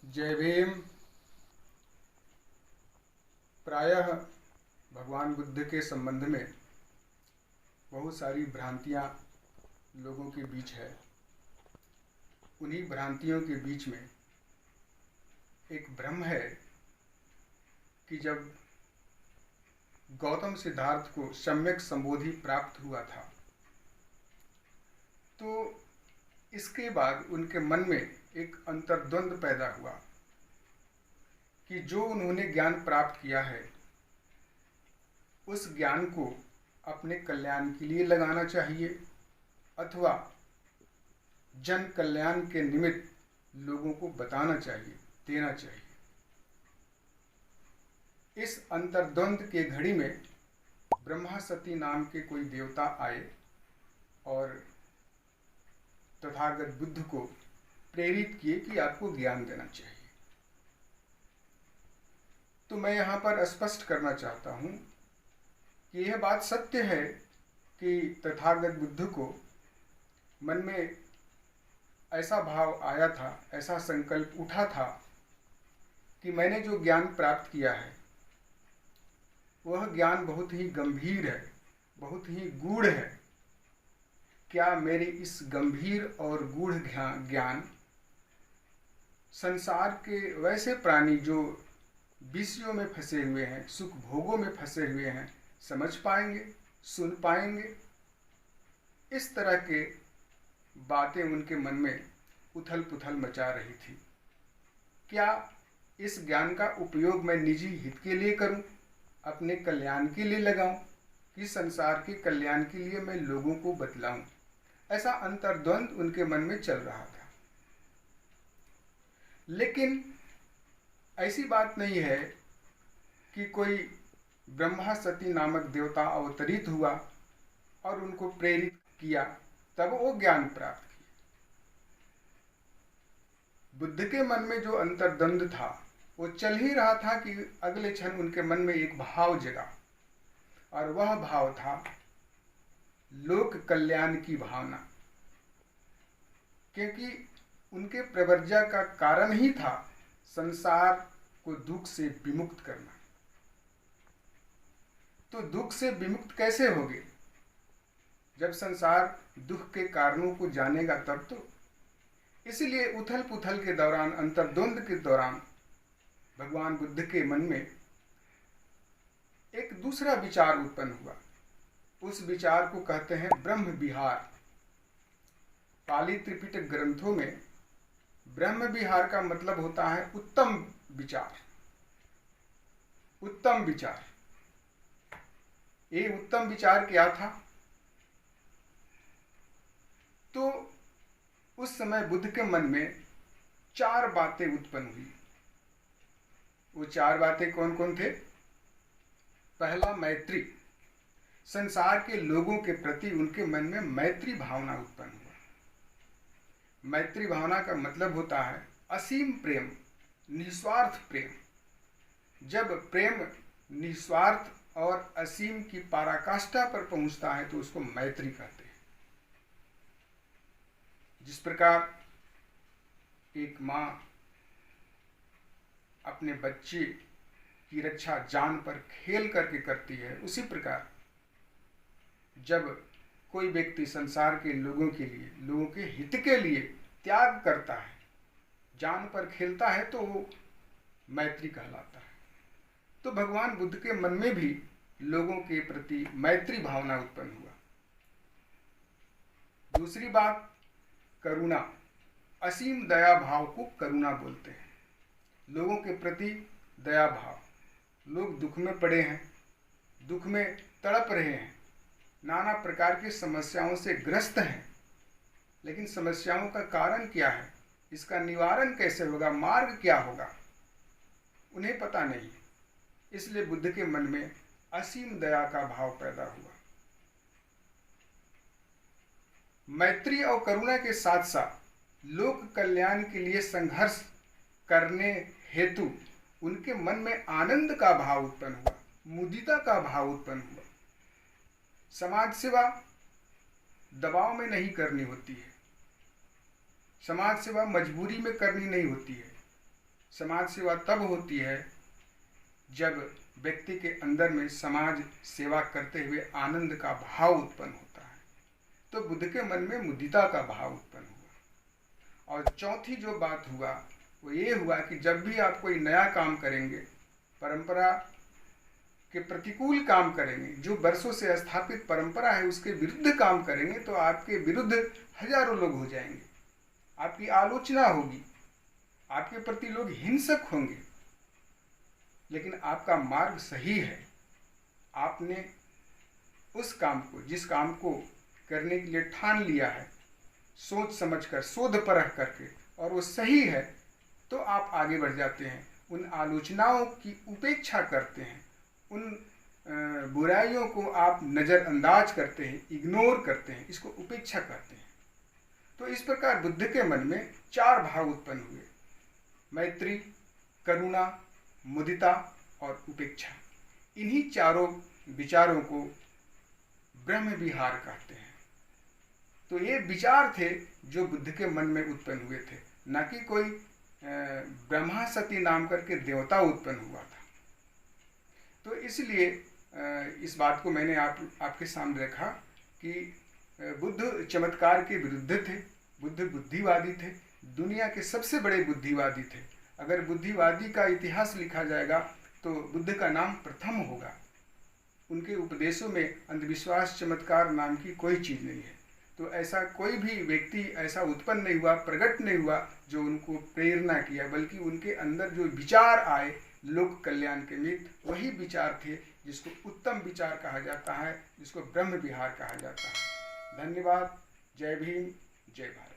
जय भीम। प्रायः भगवान बुद्ध के संबंध में बहुत सारी भ्रांतियाँ लोगों के बीच है। उन्हीं भ्रांतियों के बीच में एक भ्रम है कि जब गौतम सिद्धार्थ को सम्यक संबोधि प्राप्त हुआ था तो इसके बाद उनके मन में एक अंतर्द्वंद पैदा हुआ कि जो उन्होंने ज्ञान प्राप्त किया है उस ज्ञान को अपने कल्याण के लिए लगाना चाहिए अथवा जन कल्याण के निमित्त लोगों को बताना चाहिए, देना चाहिए। इस अंतर्द्वंद के घड़ी में ब्रह्मा सती नाम के कोई देवता आए और तथागत बुद्ध को प्रेरित किए कि आपको ज्ञान देना चाहिए। तो मैं यहाँ पर स्पष्ट करना चाहता हूँ कि यह बात सत्य है कि तथागत बुद्ध को मन में ऐसा भाव आया था, ऐसा संकल्प उठा था कि मैंने जो ज्ञान प्राप्त किया है वह ज्ञान बहुत ही गंभीर है, बहुत ही गूढ़ है। क्या मेरे इस गंभीर और गूढ़ ज्ञान संसार के वैसे प्राणी जो विषयों में फंसे हुए हैं, सुख भोगों में फंसे हुए हैं, समझ पाएंगे, सुन पाएंगे? इस तरह के बातें उनके मन में उथल पुथल मचा रही थी। क्या इस ज्ञान का उपयोग मैं निजी हित के लिए करूं, अपने कल्याण के लिए लगाऊं, कि संसार के कल्याण के लिए मैं लोगों को बतलाऊं? ऐसा अंतर्द्वंद उनके मन में चल रहा था। लेकिन ऐसी बात नहीं है कि कोई ब्रह्मा सती नामक देवता अवतरित हुआ और उनको प्रेरित किया तब वो ज्ञान प्राप्त किया। बुद्ध के मन में जो अंतर्द्वंद था वो चल ही रहा था कि अगले क्षण उनके मन में एक भाव जगा और वह भाव था लोक कल्याण की भावना, क्योंकि उनके प्रवर्जा का कारण ही था संसार को दुख से विमुक्त करना। तो दुख से विमुक्त कैसे होगे? जब संसार दुख के कारणों को जानेगा तब तो। इसलिए उथल पुथल के दौरान, अंतर्द्वंद के दौरान भगवान बुद्ध के मन में एक दूसरा विचार उत्पन्न हुआ। उस विचार को कहते हैं ब्रह्म विहार। पाली त्रिपिटक ग्रंथों में ब्रह्म विहार का मतलब होता है उत्तम विचार। उत्तम विचार। ये उत्तम विचार क्या था? तो उस समय बुद्ध के मन में चार बातें उत्पन्न हुई। वो चार बातें कौन कौन थे? पहला, मैत्री। संसार के लोगों के प्रति उनके मन में मैत्री भावना उत्पन्न हुआ। मैत्री भावना का मतलब होता है असीम प्रेम, निस्वार्थ प्रेम। जब प्रेम निस्वार्थ और असीम की पराकाष्ठा पर पहुंचता है तो उसको मैत्री कहते हैं। जिस प्रकार एक माँ अपने बच्चे की रक्षा जान पर खेल करके करती है, उसी प्रकार जब कोई व्यक्ति संसार के लोगों के लिए, लोगों के हित के लिए त्याग करता है, जान पर खेलता है, तो वो मैत्री कहलाता है। तो भगवान बुद्ध के मन में भी लोगों के प्रति मैत्री भावना उत्पन्न हुआ। दूसरी बात, करुणा। असीम दया भाव को करुणा बोलते हैं। लोगों के प्रति दया भाव। लोग दुख में पड़े हैं, दुख में तड़प रहे हैं, नाना प्रकार की समस्याओं से ग्रस्त हैं, लेकिन समस्याओं का कारण क्या है, इसका निवारण कैसे होगा, मार्ग क्या होगा, उन्हें पता नहीं। इसलिए बुद्ध के मन में असीम दया का भाव पैदा हुआ। मैत्री और करुणा के साथ साथ लोक कल्याण के लिए संघर्ष करने हेतु उनके मन में आनंद का भाव उत्पन्न हुआ, मुदिता का भाव उत्पन्न हुआ। समाज सेवा दबाव में नहीं करनी होती है, समाज सेवा मजबूरी में करनी नहीं होती है। समाज सेवा तब होती है जब व्यक्ति के अंदर में समाज सेवा करते हुए आनंद का भाव उत्पन्न होता है। तो बुद्ध के मन में मुदिता का भाव उत्पन्न हुआ। और चौथी जो बात हुआ वो ये हुआ कि जब भी आप कोई नया काम करेंगे, परंपरा के प्रतिकूल काम करेंगे, जो वर्षों से स्थापित परंपरा है उसके विरुद्ध काम करेंगे, तो आपके विरुद्ध हजारों लोग हो जाएंगे, आपकी आलोचना होगी, आपके प्रति लोग हिंसक होंगे। लेकिन आपका मार्ग सही है, आपने उस काम को, जिस काम को करने के लिए ठान लिया है, सोच समझकर, शोध परख करके, और वो सही है, तो आप आगे बढ़ जाते हैं। उन आलोचनाओं की उपेक्षा करते हैं, उन बुराइयों को आप नज़रअंदाज करते हैं, इग्नोर करते हैं, इसको उपेक्षा करते हैं। तो इस प्रकार बुद्ध के मन में 4 भाव उत्पन्न हुए, मैत्री, करुणा, मुदिता और उपेक्षा। इन्हीं चारों विचारों को ब्रह्म विहार कहते हैं। तो ये विचार थे जो बुद्ध के मन में उत्पन्न हुए थे, न कि कोई ब्रह्मा सती नाम करके देवता उत्पन्न हुआ था। तो इसलिए इस बात को मैंने आपके सामने रखा कि बुद्ध चमत्कार के विरुद्ध थे, बुद्ध बुद्धिवादी थे, दुनिया के सबसे बड़े बुद्धिवादी थे। अगर बुद्धिवादी का इतिहास लिखा जाएगा तो बुद्ध का नाम प्रथम होगा। उनके उपदेशों में अंधविश्वास, चमत्कार नाम की कोई चीज़ नहीं है। तो ऐसा कोई भी व्यक्ति ऐसा उत्पन्न नहीं हुआ, प्रकट नहीं हुआ जो उनको प्रेरणा किया, बल्कि उनके अंदर जो विचार आए लोक कल्याण के मित, वही विचार थे जिसको उत्तम विचार कहा जाता है, जिसको ब्रह्म विहार कहा जाता है। धन्यवाद। जय भीम, जय भारत।